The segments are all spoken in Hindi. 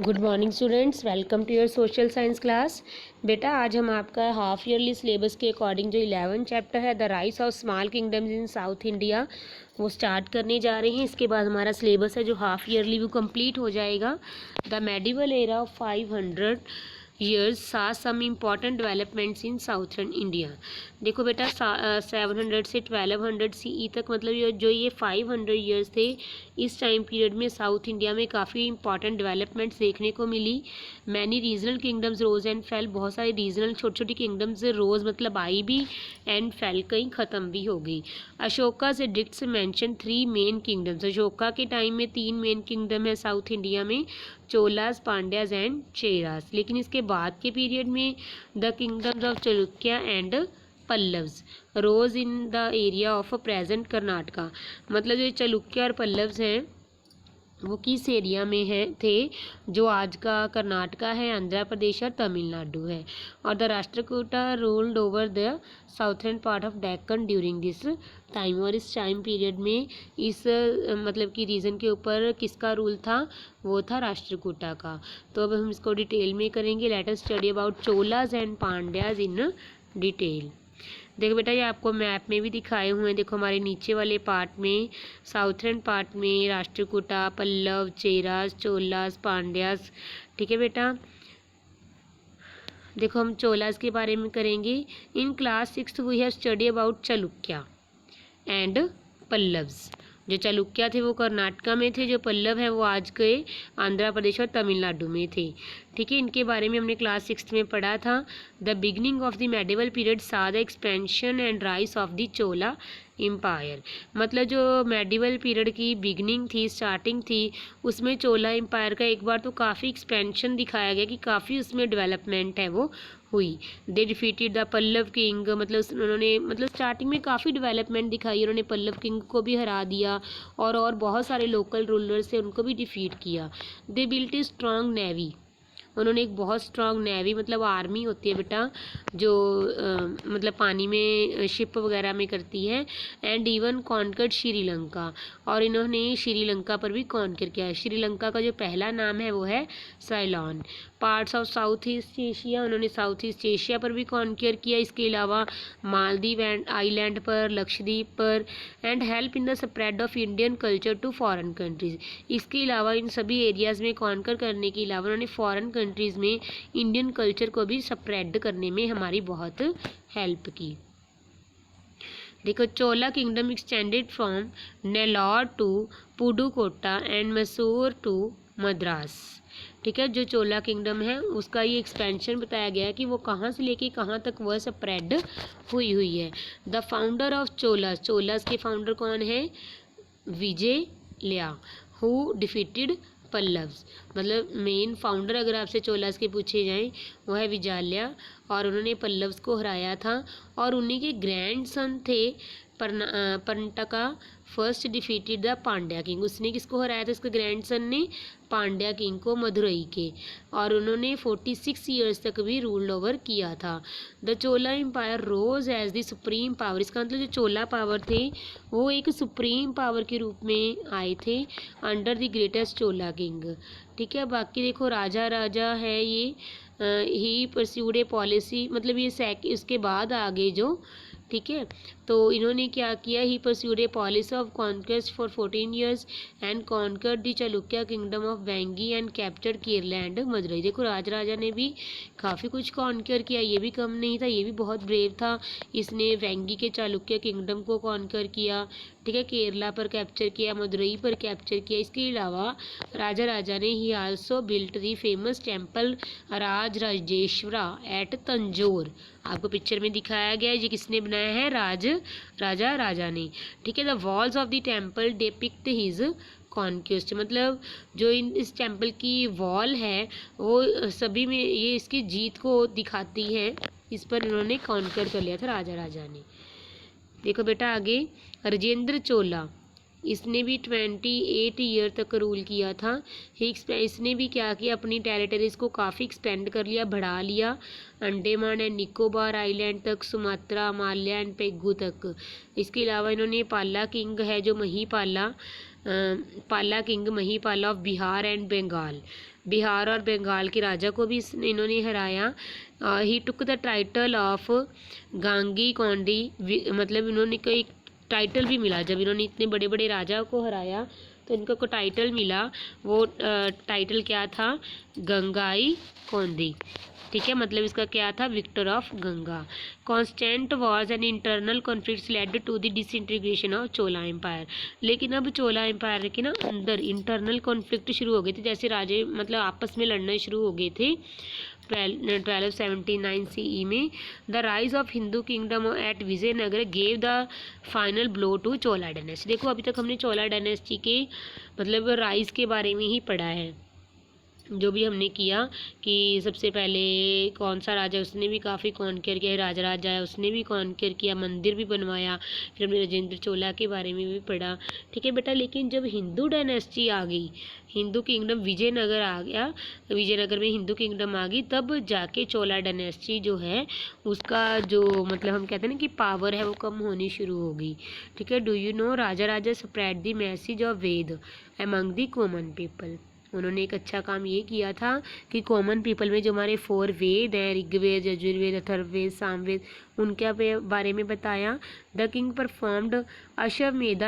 Good morning students, welcome to your social science class. बेटा आज हम आपका हाफ ईयरली सिलेबस के अकॉर्डिंग जो 11 चैप्टर है the rise of small kingdoms in South India वो स्टार्ट करने जा रहे हैं। इसके बाद हमारा सिलेबस है जो हाफ ईयरली वो कंप्लीट हो जाएगा। The medieval era of 500 years saw some important developments in southern India. देखो बेटा 700 से 1200 CE तक, मतलब ये 500 ईयर्स थे, इस टाइम पीरियड में साउथ इंडिया में काफ़ी इंपॉर्टेंट डेवलपमेंट्स देखने को मिली। Many regional kingdoms rose and fell, बहुत सारी रीजनल छोटी छोटी किंगडम्स रोज मतलब आई भी एंड फेल, कहीं ख़त्म भी हो गई। अशोका से डिक्ट्स मेंशन 3 मेन किंगडम्स। अशोका के टाइम में 3 मेन किंगडम है साउथ इंडिया में, चोलास, पांड्याज एंड चेरास। लेकिन इसके बाद के पीरियड में the kingdoms of Chalukya and Pallavas rose in the area of present Karnataka. मतलब जो चालुक्य और पल्लव्स हैं वो किस एरिया में है थे, जो आज का कर्नाटका है, आंध्र प्रदेश और तमिलनाडु है। और the Rashtrakuta ruled over the southern part of Deccan during this time. और इस टाइम पीरियड में इस मतलब कि रीजन के ऊपर किसका रूल था, वो था राष्ट्रकूटा का। तो अब हम इसको डिटेल में करेंगे। Let us study about Cholas and Pandyas in detail. देखो बेटा ये आपको मैप में भी दिखाए हुए हैं। देखो हमारे नीचे वाले पार्ट में, साउथर्न पार्ट में राष्ट्रकूटा, पल्लव, चेरास, चोलास, पांड्यास। ठीक है बेटा। देखो हम चोलास के बारे में करेंगे। In class 6 we have study about Chalukya and Pallavas. जो चालुक्य थे वो कर्नाटका में थे, जो पल्लव है वो आज के आंध्र प्रदेश और तमिलनाडु में थे। ठीक है, इनके बारे में हमने क्लास 6 में पढ़ा था। The beginning of the medieval period saw the expansion and rise of the Chola empire. मतलब जो मेडिवल पीरियड की बिगनिंग थी, स्टार्टिंग थी, उसमें चोला एम्पायर का एक बार तो काफ़ी एक्सपेंशन दिखाया गया कि काफ़ी उसमें डेवलपमेंट है वो हुई। They defeated the Pallava king, मतलब उन्होंने मतलब स्टार्टिंग में काफ़ी डेवलपमेंट दिखाई, उन्होंने पल्लव किंग को भी हरा दिया और बहुत सारे लोकल रूलर्स थे उनको भी डिफीट किया। They built a strong navy, उन्होंने एक बहुत स्ट्रॉन्ग नेवी मतलब आर्मी होती है बेटा जो मतलब पानी में शिप वगैरह में करती है। एंड इवन कॉन्कर्ड श्रीलंका, और इन्होंने श्रीलंका पर भी कॉन्कर किया है। श्रीलंका का जो पहला नाम है वो है Ceylon. Parts of south east Asia, उन्होंने साउथ ईस्ट एशिया पर भी कॉन्कर किया। इसके अलावा मालदीव एंड आइलैंड पर, लक्षद्वीप पर। And help in the spread of Indian culture to foreign countries. इसके अलावा इन सभी एरियाज़ में कॉन्कर करने के अलावा उन्होंने फॉरेन कंट्रीज़ में इंडियन कल्चर को भी स्प्रेड करने में हमारी बहुत हेल्प की। देखो Chola kingdom extended from Nellore to Pudukkottai and Mysore to Madras. ठीक है, जो चोला किंगडम है उसका ये एक्सपेंशन बताया गया है कि वो कहाँ से लेके कहाँ तक वह स्प्रेड हुई है। The founder of Cholas, Cholas के फाउंडर कौन है, विजय लिया, हु डिफीटेड पल्लव्स। मतलब मेन फाउंडर अगर आपसे चोलास के पूछे जाएं वो है विजाल्या, और उन्होंने पल्लव्स को हराया था। और उन्हीं के ग्रैंड सन थे Parantaka first defeated the Pandya king. उसने किसको हराया था, उसके ग्रैंड सन ने पांड्या किंग को, मदुरई के। और उन्होंने 46 ईयर्स तक भी रूल ओवर किया था। The Chola empire rose as the supreme power. इसका मतलब जो चोला पावर थे वो एक सुप्रीम पावर के रूप में आए थे under the greatest Chola king. ठीक है, बाकी देखो राजा राजा है ये, ही परस्यूड ए पॉलिसी, मतलब ये इसके बाद आगे जो, ठीक है, तो इन्होंने क्या किया, he pursued a policy of conquest for 14 years and conquered the Chalukya kingdom of Vengi and captured Kerala and Madurai. देखो राजा ने भी काफ़ी कुछ कॉन्कर किया, ये भी कम नहीं था, ये भी बहुत ब्रेव था। इसने वेंगी के चालुक्य किंगडम को कॉन्कर किया, ठीक है, केरला पर कैप्चर किया, मदुरई पर कैप्चर किया। इसके अलावा राजा ने ही also built the famous temple Raja Rajeshwara at Tanjore. आपको पिक्चर में दिखाया गया है, ये किसने बनाया है, राजा ने। ठीक है, the walls of the temple depict his conquest. मतलब जो इस टेम्पल की वॉल है वो सभी में ये इसकी जीत को दिखाती है, इस पर इन्होंने कॉन्कर कर लिया था राजा ने। देखो बेटा आगे, राजेंद्र चोला, इसने भी 28 ईयर तक रूल किया था। इसने भी क्या किया, अपनी टेरिटरीज को काफ़ी एक्सपेंड कर लिया, बढ़ा लिया, अंडमान एंड निकोबार आइलैंड तक, सुमात्रा, माल्या एंड पेगू तक। इसके अलावा इन्होंने पाला किंग है जो Mahipala, Pala king Mahipala of Bihar and Bengal, Bihar और बंगाल के राजा को भी इन्होंने हराया। He took the title of Gangai Konda, मतलब इन्होंने को एक टाइटल भी मिला जब इन्होंने इतने बड़े बड़े राजा को हराया तो इनको को टाइटल मिला। वो टाइटल क्या था? गंगाई कौंदी, ठीक है, मतलब इसका क्या था? Victor of Ganga. Constant wars and internal conflicts led to the disintegration of Chola empire. लेकिन अब चोला एम्पायर के ना अंदर इंटरनल कॉन्फ्लिक्ट शुरू हो गए थे, जैसे राजे मतलब आपस में लड़ना शुरू हो गए थे 1279 CE में। The rise of Hindu kingdom at Vijayanagar gave the final blow to Chola dynasty. देखो अभी तक हमने चोला डायनेस्टी के मतलब राइज के बारे में ही पढ़ा है, जो भी हमने किया कि सबसे पहले कौन सा राजा, उसने भी काफ़ी कॉन्कर किया, राजा राजा है उसने भी कॉन्कर किया, मंदिर भी बनवाया, फिर हमने राजेंद्र चोला के बारे में भी पढ़ा, ठीक है बेटा। लेकिन जब हिंदू डायनेस्टी आ गई, हिंदू किंगडम विजयनगर आ गया, विजयनगर में हिंदू किंगडम आ गई, तब जाके चोला डायनेस्टी जो है उसका जो मतलब हम कहते हैं ना कि पावर है वो कम होनी शुरू हो गई, ठीक है। Do you know Raja Raja spread the message of Veda among the common people. उन्होंने एक अच्छा काम ये किया था कि कॉमन पीपल में जो हमारे 4 वेद हैं, ऋग्वेद, यजुर्वेद, अथर्ववेद, सामवेद, उनके बारे में बताया। द किंग परफॉर्म्ड अश्वमेध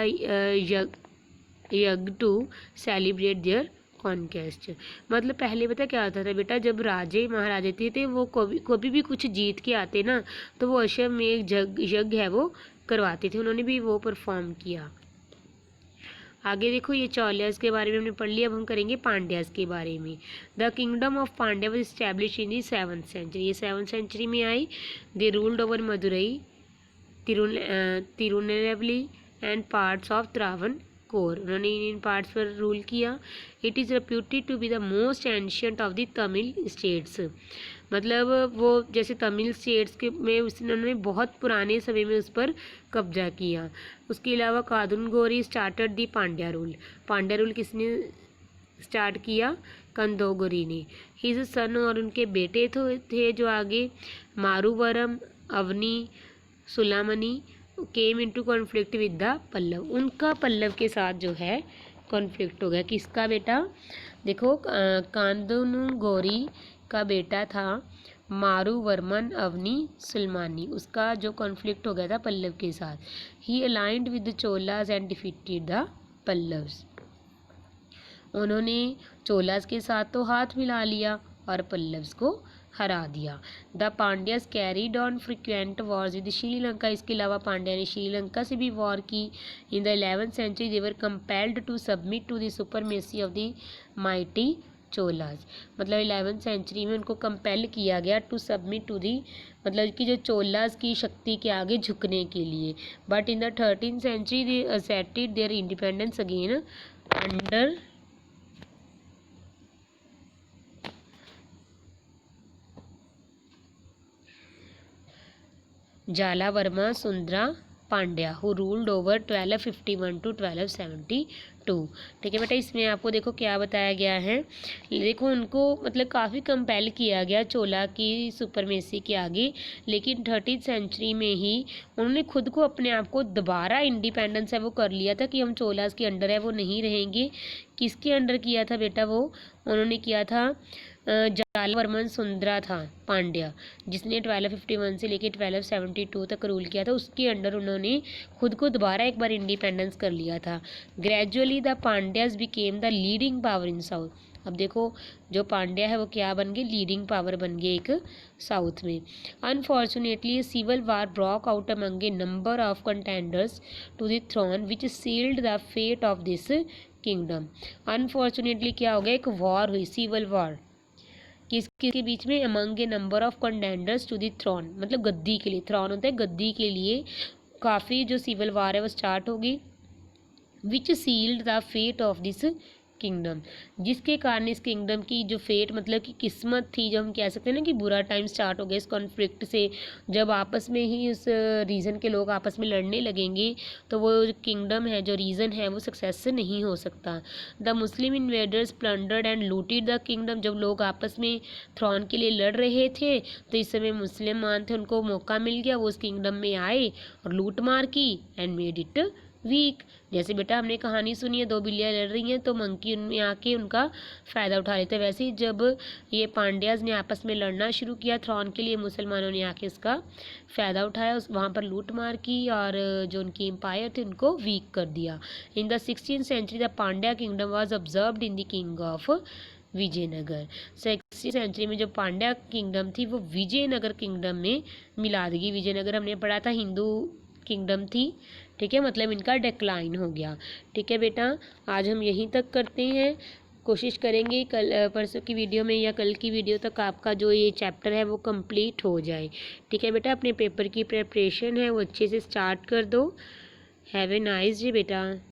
यज्ञ टू सेलिब्रेट देयर कॉन्केस्ट। मतलब पहले पता क्या होता था बेटा, जब राजे महाराजे थे वो कभी भी कुछ जीत के आते ना तो वो अश्वमेध यज्ञ है वो करवाते थे, उन्होंने भी वो परफॉर्म किया। आगे देखो ये चौलियास के बारे में हमने पढ़ लिया, अब हम करेंगे पांड्यास के बारे में। The kingdom of Pandya was established in the 7th century. ये 7th सेंचुरी में आई। They ruled over Madurai, Tirunelveli and parts of Travancore. उन्होंने इन पार्ट्स पर रूल किया। It is reputed to be the most ancient of the Tamil states. मतलब वो जैसे तमिल स्टेट्स के में उन्होंने बहुत पुराने समय में उस पर कब्जा किया। उसके अलावा Kadungon started the Pandya rule. Pandya rule किसने स्टार्ट किया? कंदोगोरी ने। हिज सन और उनके बेटे थे जो आगे Maravarman, Avani, Sulamani came into conflict with the Pallava. उनका पल्लव के साथ जो है कॉन्फ्लिक्ट हो गया। किसका बेटा? देखो कांदुनगोरी का बेटा था मारुवर्मन अवनी सुलमानी, उसका जो कॉन्फ्लिक्ट हो गया था पल्लव के साथ। He allied with the Cholas and defeated the Pallavas. उन्होंने चोलास के साथ तो हाथ मिला लिया और पल्लव्स को हरा दिया। The Pandyas carried on frequent wars with Sri Lanka. इसके अलावा पांड्या ने श्रीलंका से भी वॉर की। In the 11th century they were compelled to submit to the supremacy of the mighty Cholas. मतलब 11th सेंचुरी में उनको कंपेल किया गया टू सबमिट टू दी, मतलब कि जो चोलास की शक्ति के आगे झुकने के लिए। But in the 13th century they asserted their independence again under Jatavarman Sundara Pandya who ruled over 1251 to 1272। ठीक है बेटा, इसमें आपको देखो क्या बताया गया है। देखो उनको मतलब काफ़ी कंपेल किया गया चोला की सुपरमेसी के आगे, लेकिन 13th सेंचुरी में ही उन्होंने खुद को अपने आप को दोबारा इंडिपेंडेंस है वो कर लिया था कि हम चोलास के अंडर है वो नहीं रहेंगे। किसके अंडर किया था बेटा? वो उन्होंने किया था जालवर्मन सुंदरा था पांड्या, जिसने 1251 से लेकर 1272 तक रूल किया था। उसके अंडर उन्होंने खुद को दोबारा एक बार इंडिपेंडेंस कर लिया था। Gradually the Pandyas became the leading power in south. अब देखो जो पांड्या है वो क्या बन गए? लीडिंग पावर बन गए एक साउथ में। Unfortunately civil war broke out among a number of contenders to the throne which sealed the fate of this kingdom. Unfortunately क्या हो गया? एक वॉर हुई, सिविल वॉर किसके बीच में? Among a number of contenders to the throne, मतलब गद्दी के लिए। थ्रोन होता है गद्दी के लिए। काफ़ी जो सिविल वार है वो स्टार्ट होगी। Which sealed the fate of this kingdom, जिसके कारण इस किंगडम की जो फेट मतलब कि किस्मत थी, जो हम कह सकते हैं ना कि बुरा टाइम स्टार्ट हो गया इस कॉन्फ्लिक्ट से। जब आपस में ही उस रीजन के लोग आपस में लड़ने लगेंगे तो वो किंगडम है, जो रीजन है, वो सक्सेस नहीं हो सकता। The Muslim invaders plundered and looted the kingdom. जब लोग आपस में थ्रोन के लिए लड़ रहे थे तो इस समय मुसलमान थे, उनको मौका मिल गया, वो उस किंगडम में आए और लूट मार की एंड मेड इट वीक। जैसे बेटा हमने कहानी सुनी है, दो बिल्लियाँ लड़ रही हैं तो मंकी उनमें आके उनका फ़ायदा उठा लेते हैं। वैसे ही जब ये पांड्याज ने आपस में लड़ना शुरू किया थ्रॉन के लिए, मुसलमानों ने आके उसका फ़ायदा उठाया, उस वहाँ पर लूट मार की और जो उनकी एम्पायर थे उनको वीक कर दिया। In the 16th century the Pandya kingdom was observed in the king of Vijayanagar. 16th century में जो पांड्या किंगडम थी वो विजयनगर किंगडम में मिला दी गई। विजयनगर हमने पढ़ा था हिंदू किंगडम थी, ठीक है, मतलब इनका डिक्लाइन हो गया। ठीक है बेटा, आज हम यहीं तक करते हैं। कोशिश करेंगे कल परसों की वीडियो में या कल की वीडियो तक आपका जो ये चैप्टर है वो कंप्लीट हो जाए। ठीक है बेटा, अपने पेपर की प्रिपरेशन है वो अच्छे से स्टार्ट कर दो। हैव ए नाइस डे बेटा।